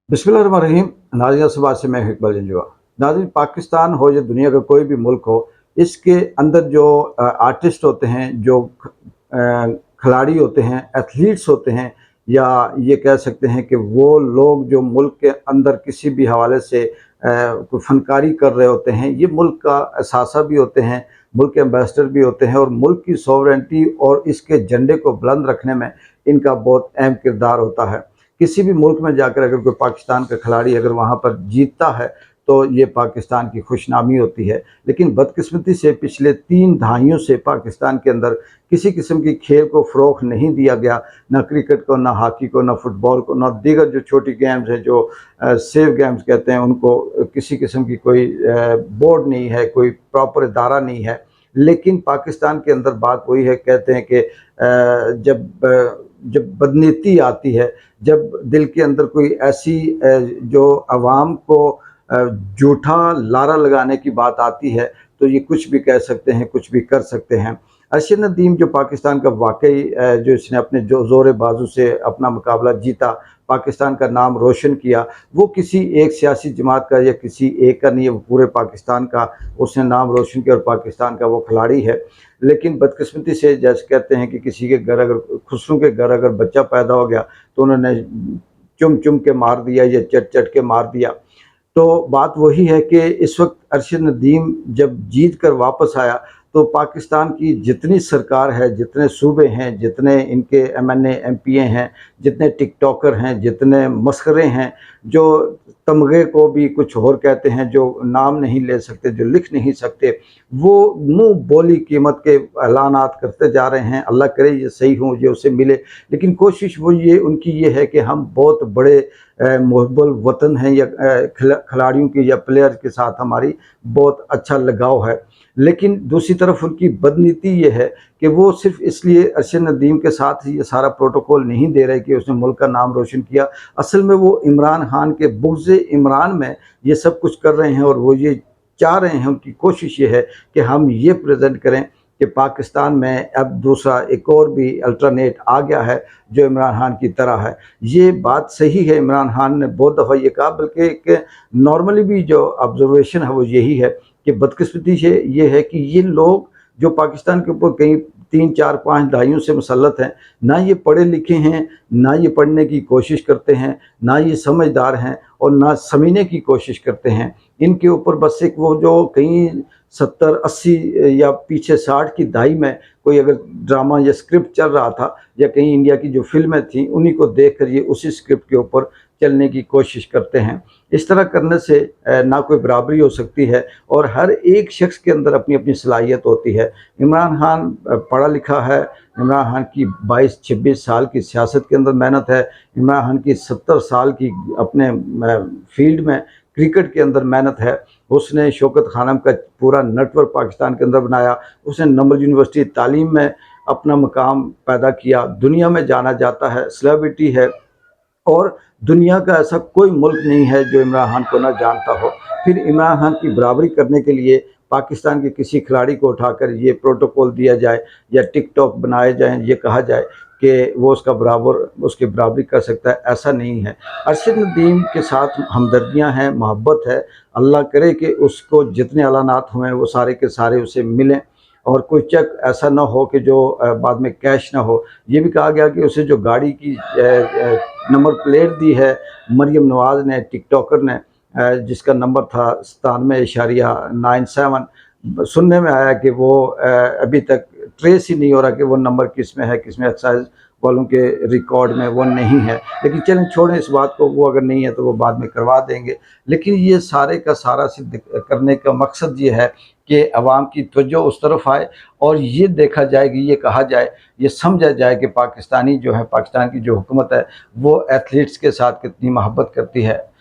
बिस्मिल्लाहिर्रहमानिर्रहीम। नाज़रीन से मैं इकबाल जंजुआ। नाज़रीन, पाकिस्तान हो या दुनिया का कोई भी मुल्क हो, इसके अंदर जो आर्टिस्ट होते हैं, जो खिलाड़ी होते हैं, एथलीट्स होते हैं, या ये कह सकते हैं कि वो लोग जो मुल्क के अंदर किसी भी हवाले से कोई फनकारी कर रहे होते हैं, ये मुल्क का असासा भी होते हैं, मुल्क के एम्बेसडर भी होते हैं, और मुल्क की सॉवरेंटी और इसके झंडे को बुलंद रखने में इनका बहुत अहम किरदार होता है। किसी भी मुल्क में जाकर अगर कोई पाकिस्तान का खिलाड़ी अगर वहाँ पर जीतता है तो ये पाकिस्तान की खुशनामी होती है। लेकिन बदकिस्मती से पिछले 3 दहाइयों से पाकिस्तान के अंदर किसी किस्म की खेल को फ़रोग़ नहीं दिया गया, ना क्रिकेट को, ना हॉकी को, ना फुटबॉल को, ना दीगर जो छोटी गेम्स हैं जो सेफ गेम्स कहते हैं उनको। किसी किस्म की कोई बोर्ड नहीं है, कोई प्रॉपर इदारा नहीं है। लेकिन पाकिस्तान के अंदर बात वही है, कहते हैं कि जब बदनीति आती है, जब दिल के अंदर कोई ऐसी जो आवाम को झूठा लारा लगाने की बात आती है, तो ये कुछ भी कह सकते हैं, कुछ भी कर सकते हैं। अरशद नदीम जो पाकिस्तान का वाकई जो इसने अपने जो ज़ोर बाजू से अपना मुकाबला जीता, पाकिस्तान का नाम रोशन किया, वो किसी एक सियासी जमात का या किसी एक का नहीं है, वो पूरे पाकिस्तान का उसने नाम रोशन किया और पाकिस्तान का वो खिलाड़ी है। लेकिन बदकिस्मती से जैसे कहते हैं कि किसी के घर अगर खुसरों के घर अगर बच्चा पैदा हो गया तो उन्होंने चुम चुम के मार दिया या चट चट के मार दिया। तो बात वही है कि इस वक्त अरशद नदीम जब जीत कर वापस आया तो पाकिस्तान की जितनी सरकार है, जितने सूबे हैं, जितने इनके एमएनए एमपीए हैं, जितने टिकटॉकर हैं, जितने मस्खरे हैं, जो तमगे को भी कुछ और कहते हैं, जो नाम नहीं ले सकते, जो लिख नहीं सकते, वो मुंह बोली कीमत के ऐलानात करते जा रहे हैं। अल्लाह करे ये सही हो, ये उसे मिले। लेकिन कोशिश वो ये उनकी ये है कि हम बहुत बड़े मुहब्बुल वतन हैं, या खिलाड़ियों की या प्लेयर के साथ हमारी बहुत अच्छा लगाव है। लेकिन दूसरी तरफ उनकी बदनीति ये है कि वो सिर्फ इसलिए अरशद नदीम के साथ ये सारा प्रोटोकॉल नहीं दे रहे कि उसने मुल्क का नाम रोशन किया। असल में वो इमरान खान के बुग़्ज़ इमरान में ये सब कुछ कर रहे हैं, और वो ये चाह रहे हैं, उनकी कोशिश ये है कि हम ये प्रेजेंट करें कि पाकिस्तान में अब दूसरा एक और भी अल्टरनेट आ गया है जो इमरान खान की तरह है। ये बात सही है, इमरान खान ने बहुत दफ़ा ये कहा, बल्कि एक नॉर्मली भी जो ऑब्जर्वेशन है वो यही है कि बदकिस्मती से ये है कि ये लोग जो पाकिस्तान के ऊपर कई 3, 4, 5 दहाइयों से मुसल्लत हैं, ना ये पढ़े लिखे हैं, ना ये पढ़ने की कोशिश करते हैं, ना ये समझदार हैं, और ना समझने की कोशिश करते हैं। इनके ऊपर बस एक वो जो कहीं 70, 80 या पीछे 60 की दहाई में कोई अगर ड्रामा या स्क्रिप्ट चल रहा था, या कहीं इंडिया की जो फिल्में थीं उन्हीं को देख कर ये उसी स्क्रिप्ट के ऊपर चलने की कोशिश करते हैं। इस तरह करने से ना कोई बराबरी हो सकती है, और हर एक शख्स के अंदर अपनी अपनी सलाहियत होती है। इमरान खान पढ़ा लिखा है, इमरान खान की 22-26 साल की सियासत के अंदर मेहनत है, इमरान खान की 70 साल की अपने फील्ड में क्रिकेट के अंदर मेहनत है। उसने शौकत खानम का पूरा नेटवर्क पाकिस्तान के अंदर बनाया, उसने नंबल यूनिवर्सिटी तालीम में अपना मकाम पैदा किया, दुनिया में जाना जाता है, सेलिब्रिटी है, और दुनिया का ऐसा कोई मुल्क नहीं है जो इमरान खान को ना जानता हो। फिर इमरान खान की बराबरी करने के लिए पाकिस्तान के किसी खिलाड़ी को उठाकर ये प्रोटोकॉल दिया जाए या टिकटॉक बनाए जाएं, ये कहा जाए कि वो उसकी बराबरी कर सकता है, ऐसा नहीं है। अरशद नदीम के साथ हमदर्दियां हैं, मोहब्बत है। अल्लाह करे कि उसको जितने ऐलानात हुए वो सारे के सारे उसे मिलें, और कोई चेक ऐसा ना हो कि जो बाद में कैश ना हो। ये भी कहा गया कि उसे जो गाड़ी की नंबर प्लेट दी है मरियम नवाज़ ने, टिकटॉकर ने, जिसका नंबर था 97.97, सुनने में आया कि वो अभी तक ट्रेस ही नहीं हो रहा कि वो नंबर किस में है, किस में एक्साइज वालों के रिकॉर्ड में वो नहीं है। लेकिन चलें, छोड़ें इस बात को, वो अगर नहीं है तो वो बाद में करवा देंगे। लेकिन ये सारे का सारा सिद्ध करने का मकसद ये है कि अवाम की तवज्जो उस तरफ आए, और ये देखा जाए कि ये कहा जाए, ये समझा जाए कि पाकिस्तानी जो है, पाकिस्तान की जो हुकूमत है वो एथलीट्स के साथ कितनी मोहब्बत करती है।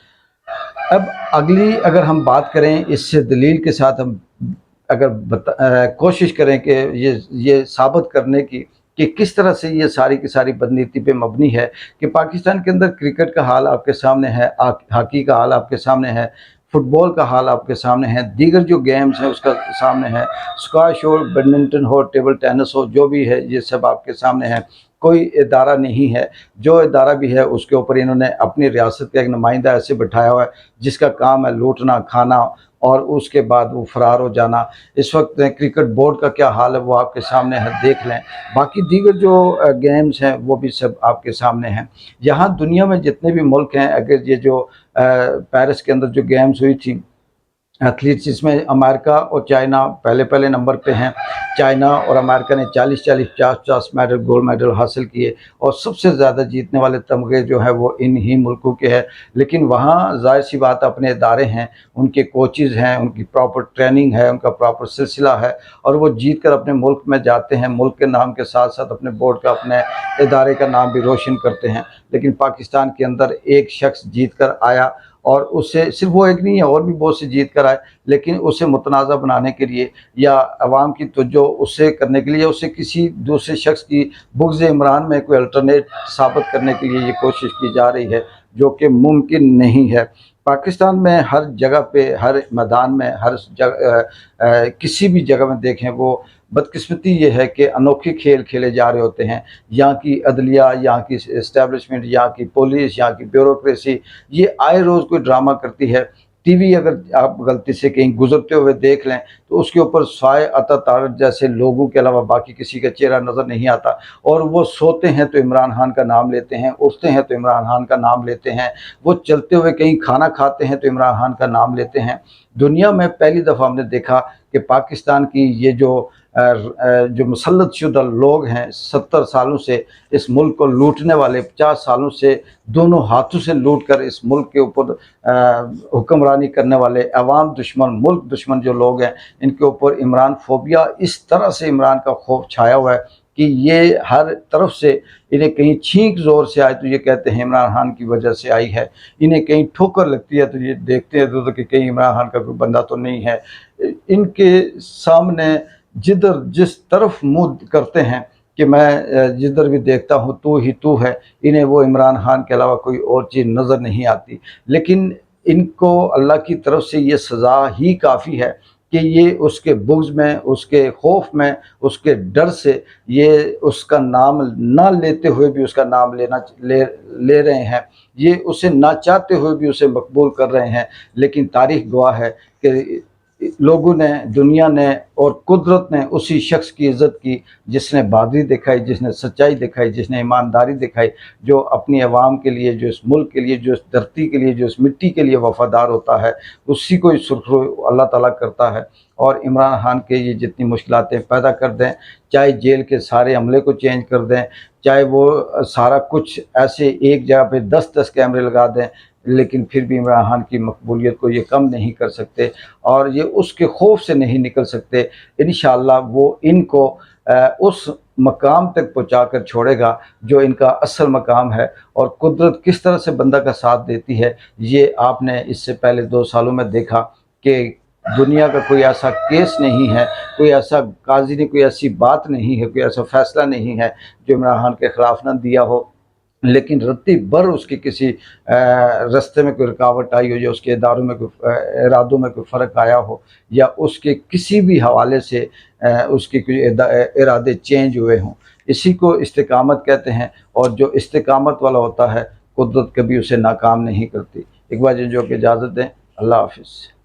अब अगली अगर हम बात करें, इससे दलील के साथ हम अगर कोशिश करें कि ये साबित करने की कि किस तरह से ये सारी की सारी बदनीति पे मबनी है, कि पाकिस्तान के अंदर क्रिकेट का हाल आपके सामने है, हॉकी का हाल आपके सामने है, फुटबॉल का हाल आपके सामने है, दीगर जो गेम्स हैं उसका सामने है, स्क्वाश हो, बैडमिंटन हो, टेबल टेनिस हो, जो भी है ये सब आपके सामने है। कोई इदारा नहीं है। जो इदारा भी है उसके ऊपर इन्होंने अपनी रियासत का एक नुमाइंदा ऐसे बिठाया हुआ है जिसका काम है लूटना खाना और उसके बाद वो फरार हो जाना। इस वक्त क्रिकेट बोर्ड का क्या हाल है वो आपके सामने है, देख लें। बाकी दीगर जो गेम्स हैं वो भी सब आपके सामने हैं। यहाँ दुनिया में जितने भी मुल्क हैं, अगर ये जो पेरिस के अंदर जो गेम्स हुई थी एथलीट्स, इसमें अमेरिका और चाइना पहले नंबर पे हैं। चाइना और अमेरिका ने 40-40 50-50 मेडल गोल्ड मेडल हासिल किए और सबसे ज़्यादा जीतने वाले तमगे जो है वो इन ही मुल्कों के हैं। लेकिन वहाँ ज़ाहिर सी बात अपने इदारे हैं, उनके कोचेज़ हैं, उनकी प्रॉपर ट्रेनिंग है, उनका प्रॉपर सिलसिला है और वो जीत कर अपने मुल्क में जाते हैं, मुल्क के नाम के साथ साथ अपने बोर्ड का अपने इदारे का नाम भी रोशन करते हैं। लेकिन पाकिस्तान के अंदर एक शख्स जीत कर आया और उससे सिर्फ वो एक नहीं है, और भी बहुत से जीत कर आए, लेकिन उसे मुतनाज़ा बनाने के लिए या अवाम की तवज्जो उससे करने के लिए, उसे किसी दूसरे शख्स की बुग़्ज़ इमरान में कोई अल्टरनेट साबित करने के लिए ये कोशिश की जा रही है, जो कि मुमकिन नहीं है। पाकिस्तान में हर जगह पे, हर मैदान में, हर जगह किसी भी जगह में देखें, वो बदकिस्मती ये है कि अनोखे खेल खेले जा रहे होते हैं। यहाँ की अदलिया, यहाँ की इस्टेब्लिशमेंट, यहाँ की पुलिस, यहाँ की ब्यूरोक्रेसी ये आए रोज़ कोई ड्रामा करती है। टीवी अगर आप गलती से कहीं गुजरते हुए देख लें तो उसके ऊपर साए अता तारक जैसे लोगों के अलावा बाकी किसी का चेहरा नज़र नहीं आता, और वो सोते हैं तो इमरान खान का नाम लेते हैं, उठते हैं तो इमरान खान का नाम लेते हैं, वो चलते हुए कहीं खाना खाते हैं तो इमरान खान का नाम लेते हैं। दुनिया में पहली दफ़ा हमने देखा कि पाकिस्तान की ये जो मुसल्लत शुदा लोग हैं, 70 सालों से इस मुल्क को लूटने वाले, 50 सालों से दोनों हाथों से लूट कर इस मुल्क के ऊपर हुक्मरानी करने वाले अवाम दुश्मन, मुल्क दुश्मन जो लोग हैं, इनके ऊपर इमरान फोबिया, इस तरह से इमरान का खौफ छाया हुआ है कि ये हर तरफ से इन्हें कहीं छींक ज़ोर से आए तो ये कहते हैं इमरान खान की वजह से आई है, इन्हें कहीं ठोकर लगती है तो ये देखते हैं तो कि कहीं इमरान खान का कोई बंदा तो नहीं है। इनके सामने जिधर जिस तरफ मुँह करते हैं कि मैं जिधर भी देखता हूँ तू ही तू है, इन्हें वो इमरान खान के अलावा कोई और चीज़ नज़र नहीं आती। लेकिन इनको अल्लाह की तरफ से ये सज़ा ही काफ़ी है कि ये उसके बुग़्ज़ में, उसके खौफ में, उसके डर से ये उसका नाम ना लेते हुए भी उसका नाम ले रहे हैं, ये उसे ना चाहते हुए भी उसे मकबूल कर रहे हैं। लेकिन तारीख़ गवाह है कि लोगों ने, दुनिया ने और कुदरत ने उसी शख्स की इज़्ज़त की जिसने बहादुरी दिखाई, जिसने सच्चाई दिखाई, जिसने ईमानदारी दिखाई, जो अपनी आवाम के लिए, जो इस मुल्क के लिए, जो इस धरती के लिए, जो इस मिट्टी के लिए वफ़ादार होता है, उसी को सुरखरू अल्लाह ताला करता है। और इमरान खान के ये जितनी मुश्किलातें पैदा कर दें, चाहे जेल के सारे अमले को चेंज कर दें, चाहे वो सारा कुछ ऐसे एक जगह पे 10-10 कैमरे लगा दें, लेकिन फिर भी इमरान खान की मकबूलियत को ये कम नहीं कर सकते और ये उसके खौफ से नहीं निकल सकते। इंशाअल्लाह वो इनको उस मकाम तक पहुँचा कर छोड़ेगा जो इनका असल मकाम है। और कुदरत किस तरह से बंदा का साथ देती है, ये आपने इससे पहले 2 सालों में देखा कि दुनिया का कोई ऐसा केस नहीं है, कोई ऐसा काजी ने, कोई ऐसी बात नहीं है, कोई ऐसा फ़ैसला नहीं है जो इमरान खान के ख़िलाफ़ ना दिया हो, लेकिन रत्ती भर उसके किसी रास्ते में कोई रुकावट आई हो, या उसके इदारों में कोई इरादों में कोई फ़र्क आया हो, या उसके किसी भी हवाले से उसके कोई इरादे चेंज हुए हों। इसी को इस्तिकामत कहते हैं, और जो इस्तिकामत वाला होता है कुदरत कभी उसे नाकाम नहीं करती। एक बार जो कि इजाज़त दें, अल्लाह हाफ़िज़।